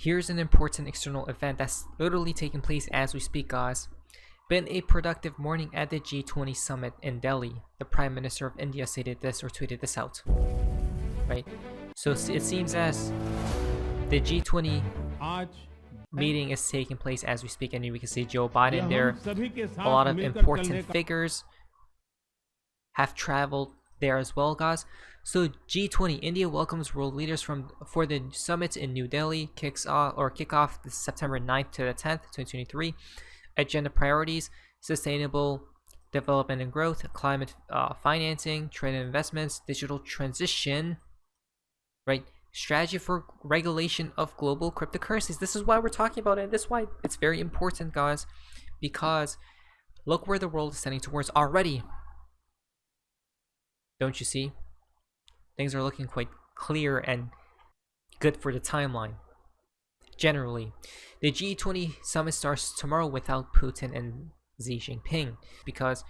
Here's an important external event that's literally taking place as we speak, guys. Been a productive morning at the G20 summit in Delhi. The Prime Minister of India stated this or tweeted this out. Right? So it seems as the G20 meeting is taking place as we speak, and we can see Joe Biden there. A lot of important figures have traveled there as well, guys. So G20, India welcomes world leaders for the summit in New Delhi. Kick off this September 9th to the 10th, 2023. Agenda priorities: sustainable development and growth, climate financing, trade and investments, digital transition, right? Strategy for regulation of global cryptocurrencies. This is why we're talking about it. This is why it's very important, guys, because look where the world is heading towards already. Don't you see? Things are looking quite clear and good for the timeline. Generally, the G20 summit starts tomorrow without Putin and Xi Jinping, because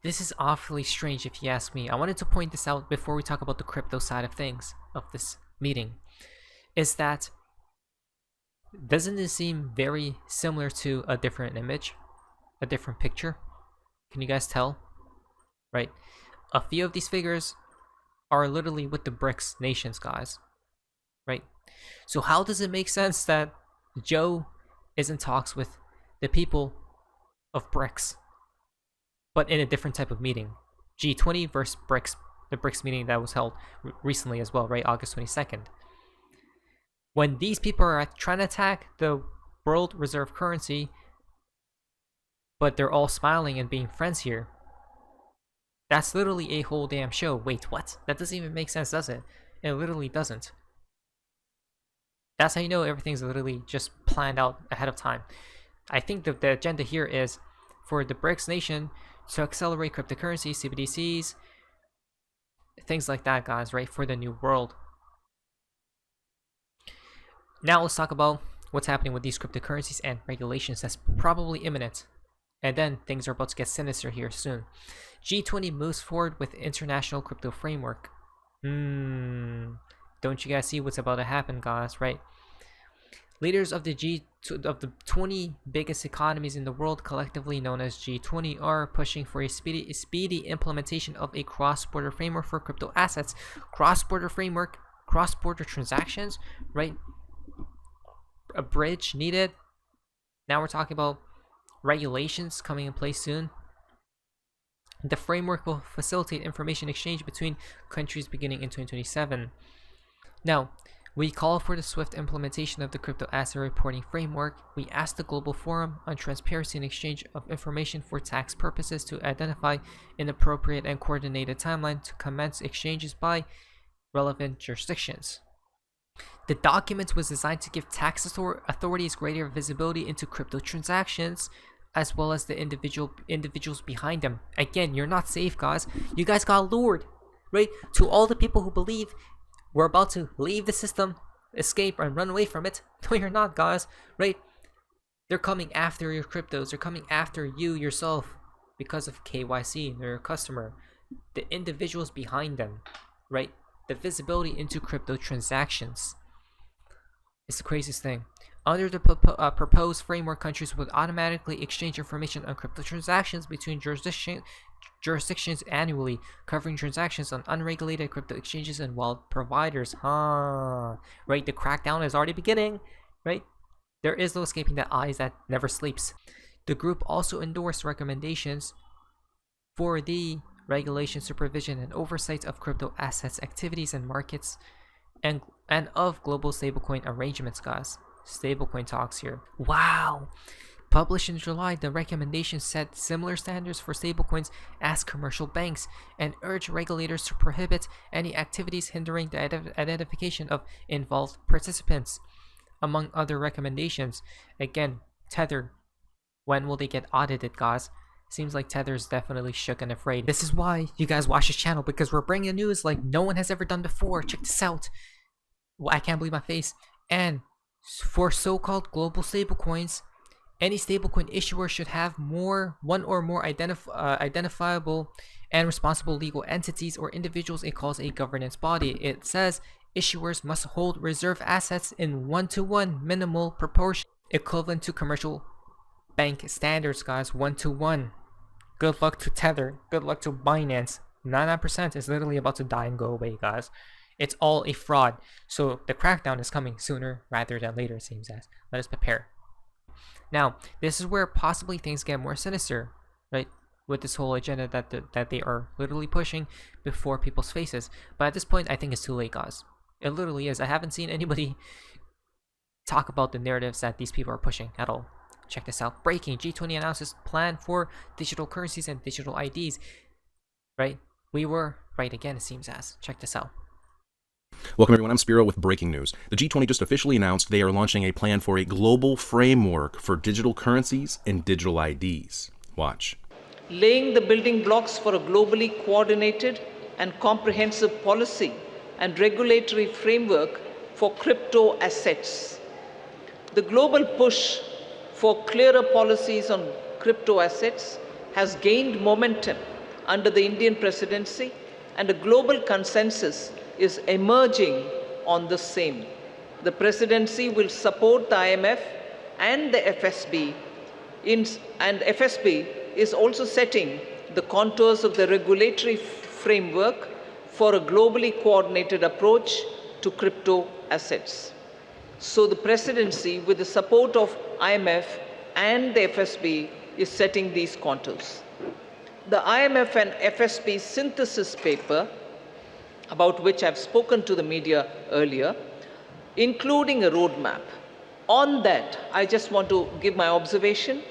this is awfully strange if you ask me. I wanted to point this out before we talk about the crypto side of things of this meeting. Is that, doesn't it seem very similar to a different image, a different picture? Can you guys tell? Right? A few of these figures are literally with the BRICS nations, guys. Right? So how does it make sense that Joe is in talks with the people of BRICS, but in a different type of meeting? G20 versus BRICS, the BRICS meeting that was held recently as well, right? August 22nd. When these people are trying to attack the world reserve currency, but they're all smiling and being friends here. That's literally a whole damn show. Wait, what? That doesn't even make sense, does it? It literally doesn't. That's how you know everything's literally just planned out ahead of time. I think the agenda here is for the BRICS nation to accelerate cryptocurrencies, CBDCs, things like that, guys, right? For the new world. Now let's talk about what's happening with these cryptocurrencies and regulations that's probably imminent. And then things are about to get sinister here soon. G20 moves forward with international crypto framework. Don't you guys see what's about to happen, guys, right? Leaders of the 20 biggest economies in the world, collectively known as G20, are pushing for a speedy implementation of a cross-border framework for crypto assets. Cross-border framework, cross-border transactions, right? A bridge needed. Now we're talking about regulations coming in place soon. The framework will facilitate information exchange between countries beginning in 2027. Now, we call for the swift implementation of the crypto asset reporting framework. We ask the Global Forum on Transparency and Exchange of Information for tax purposes to identify an appropriate and coordinated timeline to commence exchanges by relevant jurisdictions. The document was designed to give tax authorities greater visibility into crypto transactions, as well as the individuals behind them. Again, you're not safe, guys. You guys got lured, right? To all the people who believe we're about to leave the system, escape, and run away from it. No, you're not, guys, right? They're coming after your cryptos. They're coming after you yourself because of KYC. They're your customer. The individuals behind them, right? The visibility into crypto transactions. It's the craziest thing. Under the proposed framework, countries would automatically exchange information on crypto transactions between jurisdictions annually, covering transactions on unregulated crypto exchanges and wallet providers. Right? The crackdown is already beginning, right? There is no escaping that eyes that never sleeps. The group also endorsed recommendations for the regulation, supervision, and oversight of crypto assets activities and markets, and of global stablecoin arrangements, guys. Stablecoin talks here. Wow. Published in July, the recommendations set similar standards for stablecoins as commercial banks and urge regulators to prohibit any activities hindering the identification of involved participants. Among other recommendations, again, Tether. When will they get audited, guys? Seems like Tether's definitely shook and afraid. This is why you guys watch this channel, because we're bringing news like no one has ever done before. Check this out. Well, I can't believe my face. And for so-called global stablecoins, any stablecoin issuer should have one or more identifiable and responsible legal entities or individuals it calls a governance body. It says issuers must hold reserve assets in 1-to-1 minimal proportion, equivalent to commercial bank standards, guys. 1-to-1. Good luck to Tether. Good luck to Binance. 99% is literally about to die and go away, guys. It's all a fraud. So the crackdown is coming sooner rather than later, it seems as. Let us prepare. Now, this is where possibly things get more sinister, right? With this whole agenda that they are literally pushing before people's faces. But at this point, I think it's too late, guys. It literally is. I haven't seen anybody talk about the narratives that these people are pushing at all. Check this out. Breaking. G20 announces plan for digital currencies and digital IDs. Right? We were right again, it seems as. Check this out. Welcome everyone, I'm Spiro with breaking news. The G20 just officially announced they are launching a plan for a global framework for digital currencies and digital IDs. Watch. Laying the building blocks for a globally coordinated and comprehensive policy and regulatory framework for crypto assets. The global push for clearer policies on crypto assets has gained momentum under the Indian presidency, and a global consensus is emerging on the same. The presidency will support the IMF and the FSB, and FSB is also setting the contours of the regulatory framework for a globally coordinated approach to crypto assets. So the presidency, with the support of IMF and the FSB, is setting these contours. The IMF and FSB synthesis paper, about which I've spoken to the media earlier, including a roadmap. On that, I just want to give my observation.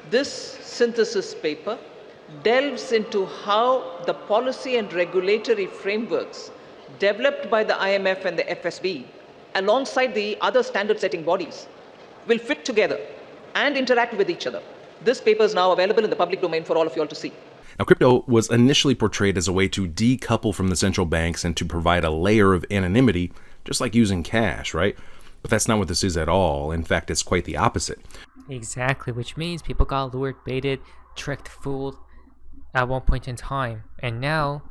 This synthesis paper delves into how the policy and regulatory frameworks developed by the IMF and the FSB, alongside the other standard-setting bodies, will fit together and interact with each other. This paper is now available in the public domain for all of you all to see. Now, crypto was initially portrayed as a way to decouple from the central banks and to provide a layer of anonymity, just like using cash, right? But that's not what this is at all. In fact, it's quite the opposite. Exactly, which means people got lured, baited, tricked, fooled at one point in time. And now,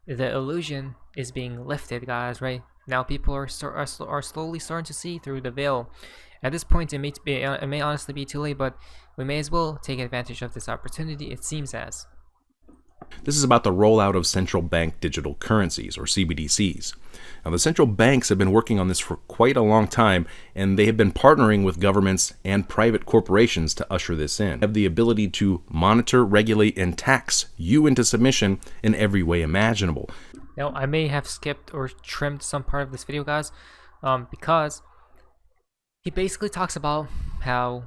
the illusion is being lifted, guys, right? Now people are slowly starting to see through the veil. At this point, it may honestly be too late, but we may as well take advantage of this opportunity, it seems as. This is about the rollout of central bank digital currencies, or CBDCs. Now, the central banks have been working on this for quite a long time, and they have been partnering with governments and private corporations to usher this in. They have the ability to monitor, regulate, and tax you into submission in every way imaginable. Now, I may have skipped or trimmed some part of this video, guys, because he basically talks about how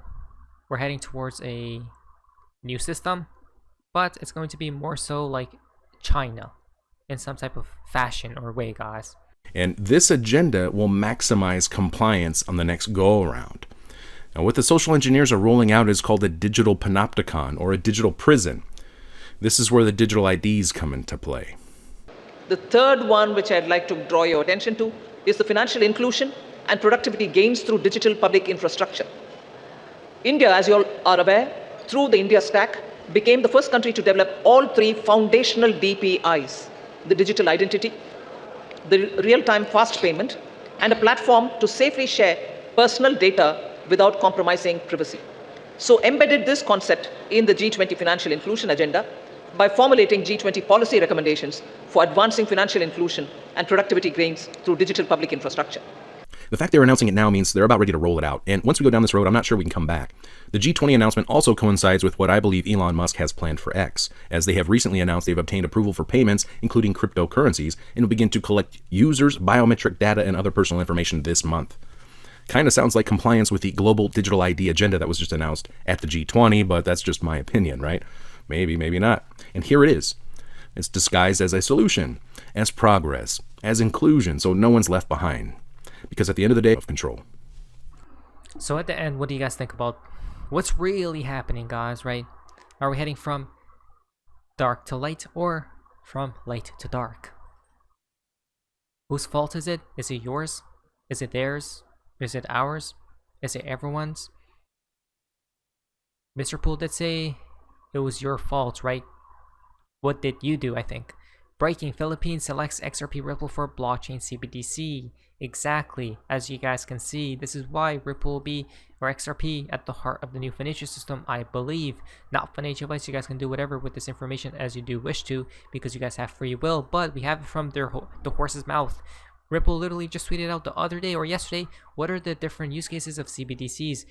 we're heading towards a new system, but it's going to be more so like China in some type of fashion or way, guys. And this agenda will maximize compliance on the next go-around. Now, what the social engineers are rolling out is called a digital panopticon, or a digital prison. This is where the digital IDs come into play. The third one, which I'd like to draw your attention to, is the financial inclusion and productivity gains through digital public infrastructure. India, as you all are aware, through the India Stack, became the first country to develop all three foundational DPIs: the digital identity, the real-time fast payment, and a platform to safely share personal data without compromising privacy. So embedded this concept in the G20 financial inclusion agenda by formulating G20 policy recommendations for advancing financial inclusion and productivity gains through digital public infrastructure. The fact they're announcing it now means they're about ready to roll it out. And once we go down this road, I'm not sure we can come back. The G20 announcement also coincides with what I believe Elon Musk has planned for X, as they have recently announced they've obtained approval for payments, including cryptocurrencies, and will begin to collect users' biometric data and other personal information this month. Kind of sounds like compliance with the global digital ID agenda that was just announced at the G20, but that's just my opinion, right? Maybe, maybe not. And here it is. It's disguised as a solution, as progress, as inclusion, so no one's left behind. Because at the end of the day, of control. So at the end, what do you guys think about what's really happening, guys, right? Are we heading from dark to light or from light to dark? Whose fault is it? Is it yours? Is it theirs? Is it ours? Is it everyone's? Mr. Poole did say it was your fault, right? What did you do, I think? Breaking, Philippines selects XRP Ripple for blockchain CBDC. Exactly. As you guys can see, this is why Ripple will be, or XRP, at the heart of the new financial system, I believe. Not financial advice. You guys can do whatever with this information as you do wish to, because you guys have free will, but we have it from the horse's mouth. Ripple literally just tweeted out the other day or yesterday, what are the different use cases of CBDCs?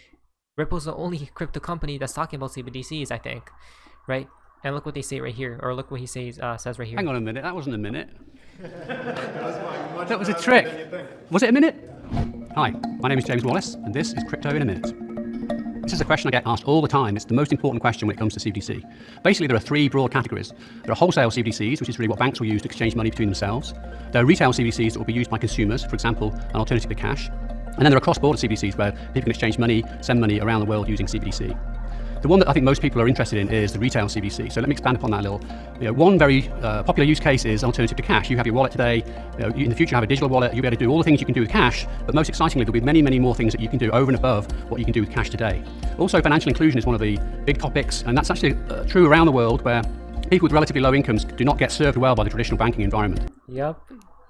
Ripple's the only crypto company that's talking about CBDCs, I think, right? And look what they say right here, or look what he says right here. Hang on a minute, that wasn't a minute. That was a trick. Was it a minute? Hi, my name is James Wallace, and this is Crypto in a Minute. This is a question I get asked all the time. It's the most important question when it comes to CBDC. Basically, there are three broad categories. There are wholesale CBDCs, which is really what banks will use to exchange money between themselves. There are retail CBDCs that will be used by consumers, for example, an alternative to cash. And then there are cross-border CBDCs where people can exchange money, send money around the world using CBDC. The one that I think most people are interested in is the retail CBDC. So let me expand upon that a little. One very popular use case is alternative to cash. You have your wallet today. In the future, have a digital wallet. You'll be able to do all the things you can do with cash. But most excitingly, there'll be many, many more things that you can do over and above what you can do with cash today. Also, financial inclusion is one of the big topics, and that's actually true around the world, where people with relatively low incomes do not get served well by the traditional banking environment. Yep.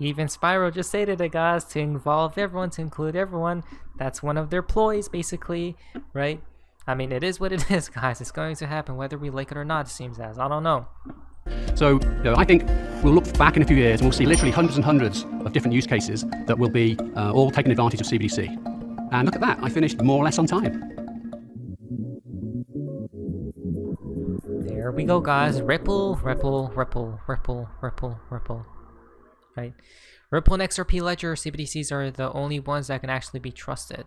Even Spyro just stated it, guys, to involve everyone, to include everyone. That's one of their ploys, basically, right? I mean, it is what it is, guys. It's going to happen whether we like it or not, it seems as. I don't know. So, I think we'll look back in a few years and we'll see literally hundreds and hundreds of different use cases that will be all taking advantage of CBDC. And look at that, I finished more or less on time. There we go, guys. Ripple, Ripple, Ripple, Ripple, Ripple, Ripple. Right? Ripple and XRP Ledger CBDCs are the only ones that can actually be trusted.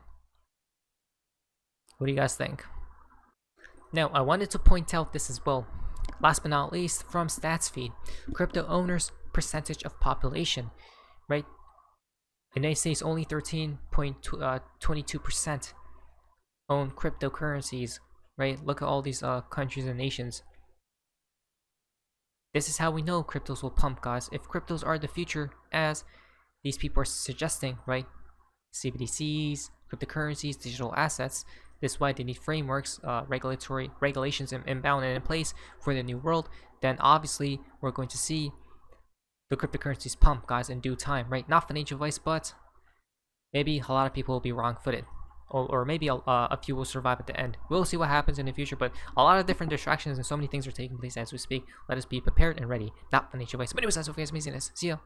What do you guys think? Now, I wanted to point out this as well. Last but not least, from StatsFeed, crypto owners' percentage of population, right? The United States only 13.22% own cryptocurrencies, right? Look at all these countries and nations. This is how we know cryptos will pump, guys. If cryptos are the future, as these people are suggesting, right? CBDCs, cryptocurrencies, digital assets. This is why they need frameworks, regulatory regulations inbound and in place for the new world. Then obviously we're going to see the cryptocurrencies pump, guys, in due time, right? Not financial advice, but maybe a lot of people will be wrong-footed, or maybe a few will survive at the end. We'll see what happens in the future, but a lot of different distractions and so many things are taking place as we speak. Let us be prepared and ready. Not financial advice. But anyways, that's what you guys amazingness. See ya.